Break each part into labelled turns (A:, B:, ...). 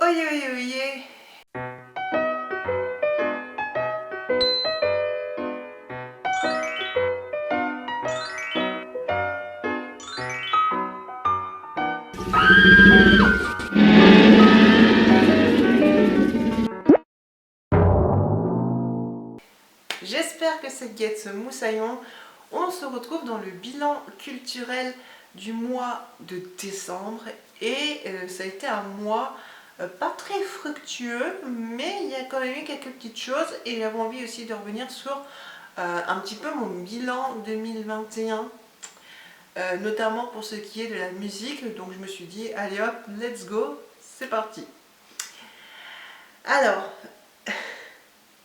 A: Oye, oye, oye. J'espère que cette guette ce moussaillon. On se retrouve dans le bilan culturel du mois de décembre et ça a été un mois pas très fructueux, mais il y a quand même eu quelques petites choses et j'avais envie aussi de revenir sur un petit peu mon bilan 2021, notamment pour ce qui est de la musique. Donc je me suis dit, allez hop, let's go, c'est parti. Alors,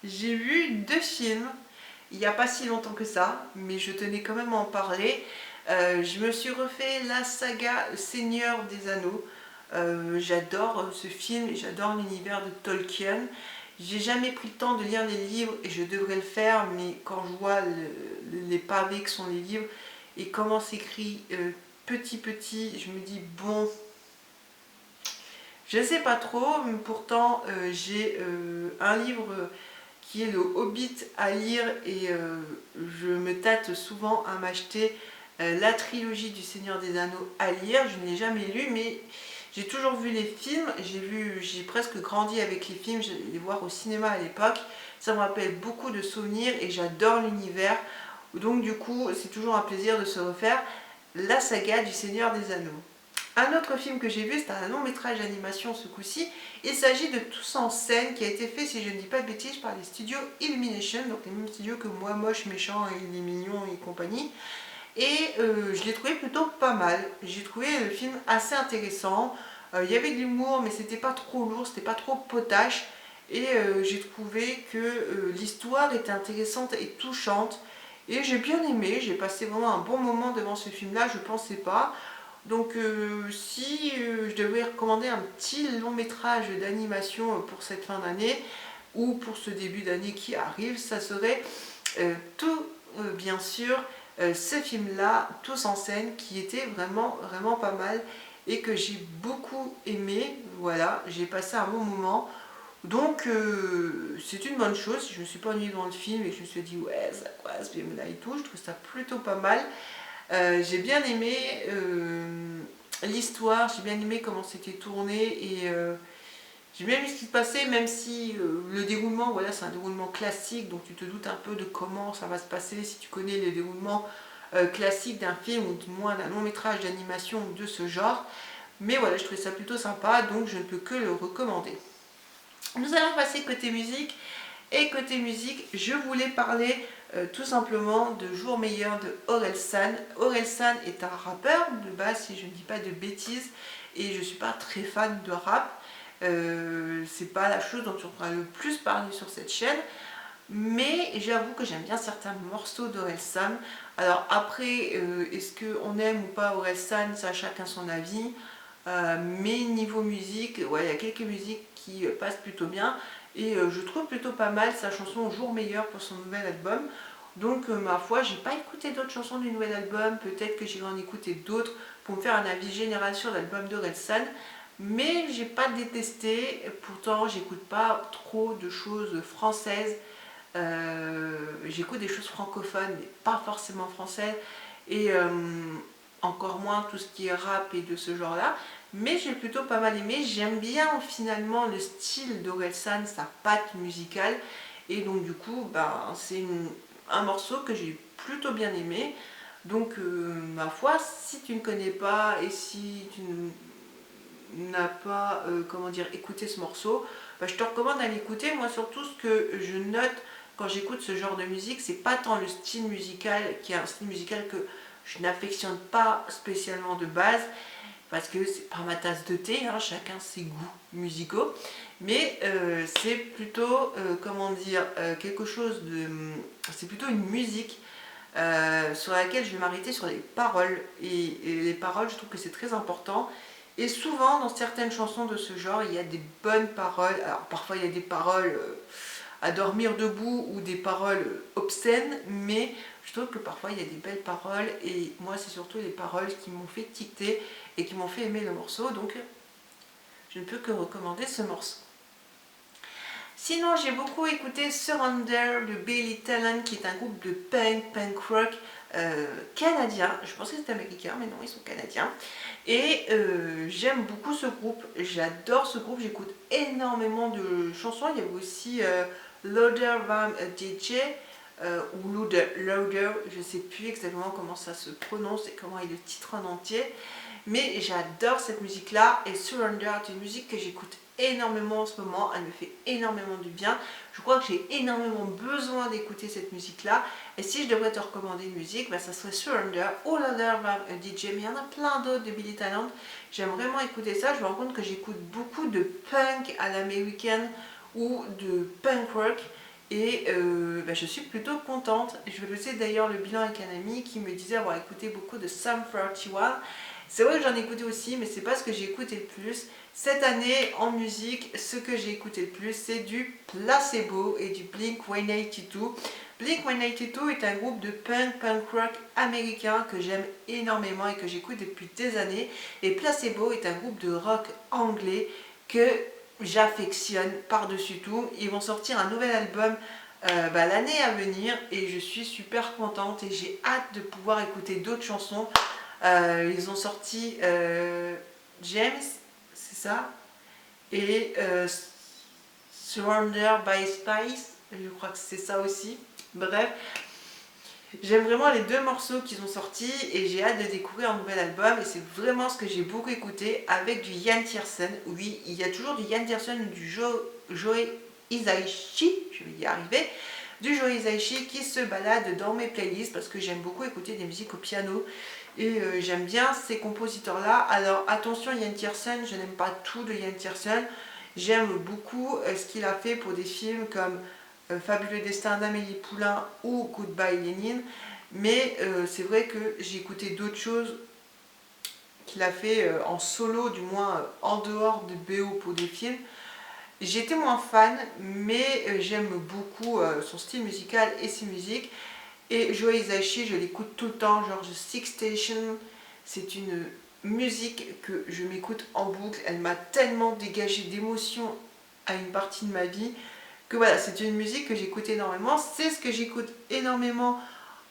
A: j'ai vu 2 films il n'y a pas si longtemps que ça, mais je tenais quand même à en parler. Je me suis refait la saga Seigneur des Anneaux. J'adore ce film et j'adore l'univers de Tolkien. J'ai jamais pris le temps de lire les livres et je devrais le faire, mais quand je vois les pavés que sont les livres et comment c'est écrit petit petit, je me dis bon, je sais pas trop, mais pourtant j'ai un livre qui est le Hobbit à lire et je me tâte souvent à m'acheter la trilogie du Seigneur des Anneaux à lire. Je ne l'ai jamais lu, mais j'ai toujours vu les films. J'ai presque grandi avec les films, j'allais les voir au cinéma à l'époque. Ça me rappelle beaucoup de souvenirs et j'adore l'univers. Donc du coup, c'est toujours un plaisir de se refaire la saga du Seigneur des Anneaux. Un autre film que j'ai vu, c'est un long métrage d'animation ce coup-ci. Il s'agit de Tous en scène qui a été fait, si je ne dis pas de bêtises, par les studios Illumination, donc les mêmes studios que Moi Moche, Méchant et Les Mignons et compagnie. Et je l'ai trouvé plutôt pas mal. J'ai trouvé le film assez intéressant. Il y avait de l'humour, mais c'était pas trop lourd, c'était pas trop potache. Et j'ai trouvé que l'histoire était intéressante et touchante. Et j'ai bien aimé, j'ai passé vraiment un bon moment devant ce film-là, je pensais pas. Donc si je devais recommander un petit long métrage d'animation pour cette fin d'année ou pour ce début d'année qui arrive, ça serait tout bien sûr ce film-là, Tous en scène, qui était vraiment vraiment pas mal et que j'ai beaucoup aimé. Voilà, j'ai passé un bon moment. Donc c'est une bonne chose. Si je me suis pas ennuyée dans le film et que je me suis dit ouais ça quoi ce film là et tout, je trouve ça plutôt pas mal. J'ai bien aimé l'histoire, j'ai bien aimé comment c'était tourné et j'ai bien aimé ce qui se passait, même si le déroulement, voilà, c'est un déroulement classique, donc tu te doutes un peu de comment ça va se passer si tu connais le déroulement classique d'un film ou du moins d'un long métrage d'animation de ce genre. Mais voilà, je trouvais ça plutôt sympa, donc je ne peux que le recommander. Nous allons passer côté musique. Et côté musique, je voulais parler tout simplement de Jour meilleur de Orelsan. Orelsan est un rappeur de base, si je ne dis pas de bêtises, et je ne suis pas très fan de rap. C'est pas la chose dont on va le plus parler sur cette chaîne, mais j'avoue que j'aime bien certains morceaux d'Orelsan. Alors après, est-ce qu'on aime ou pas Orelsan, ça chacun son avis. Mais niveau musique, ouais, il y a quelques musiques qui passent plutôt bien. Et je trouve plutôt pas mal sa chanson Jour meilleur pour son nouvel album. Donc ma foi, j'ai pas écouté d'autres chansons du nouvel album. Peut-être que j'irai en écouter d'autres pour me faire un avis général sur l'album d'Orelsan. Mais j'ai pas détesté. Pourtant, j'écoute pas trop de choses françaises. J'écoute des choses francophones, mais pas forcément françaises. Et encore moins tout ce qui est rap et de ce genre-là. Mais j'ai plutôt pas mal aimé. J'aime bien finalement le style d'Orelsan, sa patte musicale. Et donc du coup, ben, c'est un morceau que j'ai plutôt bien aimé. Donc ma foi, si tu ne connais pas et si tu n'as pas comment dire, écouté ce morceau, ben, je te recommande d'aller l'écouter. Moi surtout ce que je note quand j'écoute ce genre de musique, c'est pas tant le style musical, qui est un style musical que je n'affectionne pas spécialement de base, parce que c'est pas ma tasse de thé, hein, chacun ses goûts musicaux, mais c'est plutôt, comment dire, quelque chose de... C'est plutôt une musique sur laquelle je vais m'arrêter sur les paroles, et les paroles, je trouve que c'est très important. Et souvent, dans certaines chansons de ce genre, il y a des bonnes paroles. Alors parfois, il y a des paroles à dormir debout ou des paroles obscènes, mais je trouve que parfois il y a des belles paroles et moi c'est surtout les paroles qui m'ont fait ticter et qui m'ont fait aimer le morceau. Donc je ne peux que recommander ce morceau. Sinon, j'ai beaucoup écouté Surrender de Billy Talent, qui est un groupe de punk rock canadien. Je pensais que c'était américain, mais non, ils sont canadiens. Et j'aime beaucoup ce groupe, j'adore ce groupe, j'écoute énormément de chansons. Il y avait aussi Loader Van DJ, ou Loader, je ne sais plus exactement comment ça se prononce et comment est le titre en entier. Mais j'adore cette musique-là, et Surrender est une musique que j'écoute énormément en ce moment, elle me fait énormément du bien. Je crois que j'ai énormément besoin d'écouter cette musique-là, et si je devrais te recommander une musique, ben, ça serait Surrender ou Loader Van DJ, mais il y en a plein d'autres de Billy Talent. J'aime vraiment écouter ça. Je me rends compte que j'écoute beaucoup de punk à l'américaine ou de punk rock, et ben, je suis plutôt contente. Je faisais d'ailleurs le bilan avec un ami qui me disait avoir écouté beaucoup de Sum 41. C'est vrai que j'en ai écouté aussi, mais c'est pas ce que j'ai écouté le plus. Cette année, en musique, ce que j'ai écouté le plus, c'est du Placebo et du Blink-182. Blink-182 est un groupe de punk rock américain que j'aime énormément et que j'écoute depuis des années. Et Placebo est un groupe de rock anglais que j'affectionne par-dessus tout. Ils vont sortir un nouvel album l'année à venir, et je suis super contente et j'ai hâte de pouvoir écouter d'autres chansons. Ils ont sorti James, c'est ça, et Surrender by Spice, je crois que c'est ça aussi. Bref, j'aime vraiment les deux morceaux qu'ils ont sortis et j'ai hâte de découvrir un nouvel album, et c'est vraiment ce que j'ai beaucoup écouté, avec du Yann Tiersen. Oui, il y a toujours du Yann Tiersen ou du Joe Hisaishi, je vais y arriver, du Joe Hisaishi qui se balade dans mes playlists parce que j'aime beaucoup écouter des musiques au piano. Et j'aime bien ces compositeurs-là. Alors attention, Yann Tiersen, je n'aime pas tout de Yann Tiersen. J'aime beaucoup ce qu'il a fait pour des films comme Fabuleux Destin d'Amélie Poulain ou Goodbye Lénine. Mais c'est vrai que j'ai écouté d'autres choses qu'il a fait en solo, du moins en dehors de BO pour des films. J'étais moins fan, mais j'aime beaucoup son style musical et ses musiques. Et Joe Hisaishi, je l'écoute tout le temps, genre The Six Station, c'est une musique que je m'écoute en boucle. Elle m'a tellement dégagé d'émotions à une partie de ma vie que voilà, c'est une musique que j'écoute énormément. C'est ce que j'écoute énormément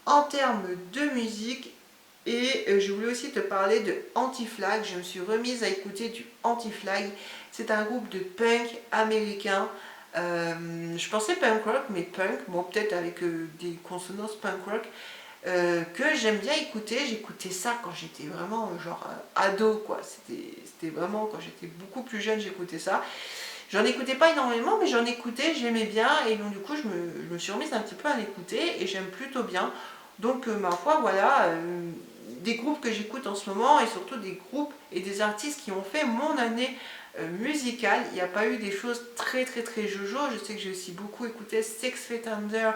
A: en termes de musique. Et je voulais aussi te parler de Anti-Flag. Je me suis remise à écouter du Anti-Flag. C'est un groupe de punk américain. Je pensais punk rock, mais punk, bon peut-être avec des consonances punk rock, que j'aime bien écouter. J'écoutais ça quand j'étais vraiment genre ado, quoi. C'était vraiment quand j'étais beaucoup plus jeune, j'écoutais ça. J'en écoutais pas énormément, mais j'en écoutais, j'aimais bien, et donc du coup je me suis remise un petit peu à l'écouter et j'aime plutôt bien. Donc ma foi, voilà, des groupes que j'écoute en ce moment, et surtout des groupes et des artistes qui ont fait mon année musicale. Il n'y a pas eu des choses très jojo. Je sais que j'ai aussi beaucoup écouté Six Feet Under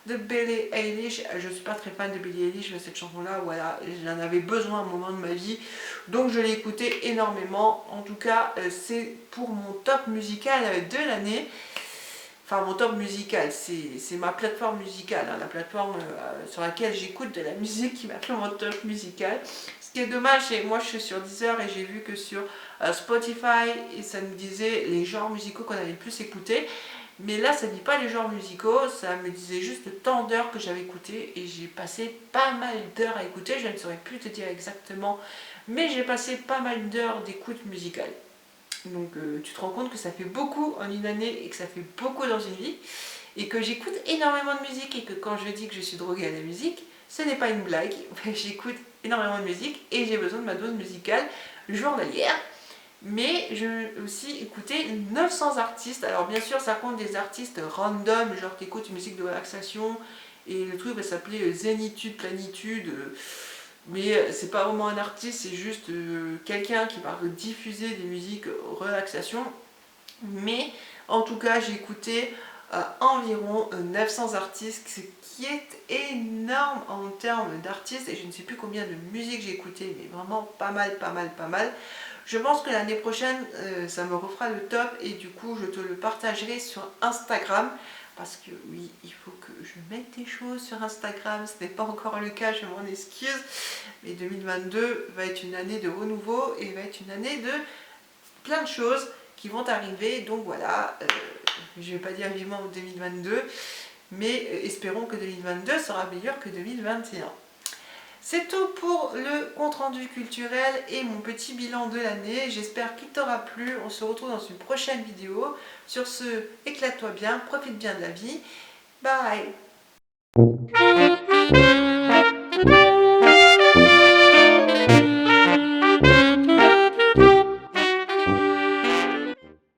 A: de Billie Eilish. Je ne suis pas très fan de Billie Eilish, mais cette chanson-là, voilà, j'en avais besoin à un moment de ma vie, donc je l'ai écoutée énormément. En tout cas, c'est pour mon top musical de l'année. Enfin, mon top musical, c'est ma plateforme musicale, hein, la plateforme sur laquelle j'écoute de la musique qui m'a fait mon top musical. Ce qui est dommage, c'est que moi je suis sur Deezer et j'ai vu que sur Spotify, et ça nous disait les genres musicaux qu'on avait le plus écouté. Mais là, ça ne dit pas les genres musicaux, ça me disait juste le temps d'heures que j'avais écouté, et j'ai passé pas mal d'heures à écouter. Je ne saurais plus te dire exactement, mais j'ai passé pas mal d'heures d'écoute musicale. Donc tu te rends compte que ça fait beaucoup en une année et que ça fait beaucoup dans une vie, et que j'écoute énormément de musique, et que quand je dis que je suis droguée à la musique, ce n'est pas une blague. J'écoute énormément de musique et j'ai besoin de ma dose musicale journalière. Mais je vais aussi écouter 900 artistes. Alors bien sûr ça compte des artistes random, genre qui écoutent une musique de relaxation, et le truc va s'appeler Zénitude, Planitude. Mais c'est pas vraiment un artiste, c'est juste quelqu'un qui va diffuser des musiques relaxation. Mais en tout cas, j'ai écouté environ 900 artistes, ce qui est énorme en termes d'artistes, et je ne sais plus combien de musiques j'ai écouté, mais vraiment pas mal. Je pense que l'année prochaine, ça me refera le top, et du coup, je te le partagerai sur Instagram. Parce que oui, il faut que je mette des choses sur Instagram, ce n'est pas encore le cas, je m'en excuse. Mais 2022 va être une année de renouveau, et va être une année de plein de choses. qui vont arriver. Donc voilà, je ne vais pas dire vivement 2022, mais espérons que 2022 sera meilleur que 2021. C'est tout pour le compte-rendu culturel et mon petit bilan de l'année. J'espère qu'il t'aura plu. On se retrouve dans une prochaine vidéo. Sur ce, éclate-toi bien, profite bien de la vie. Bye!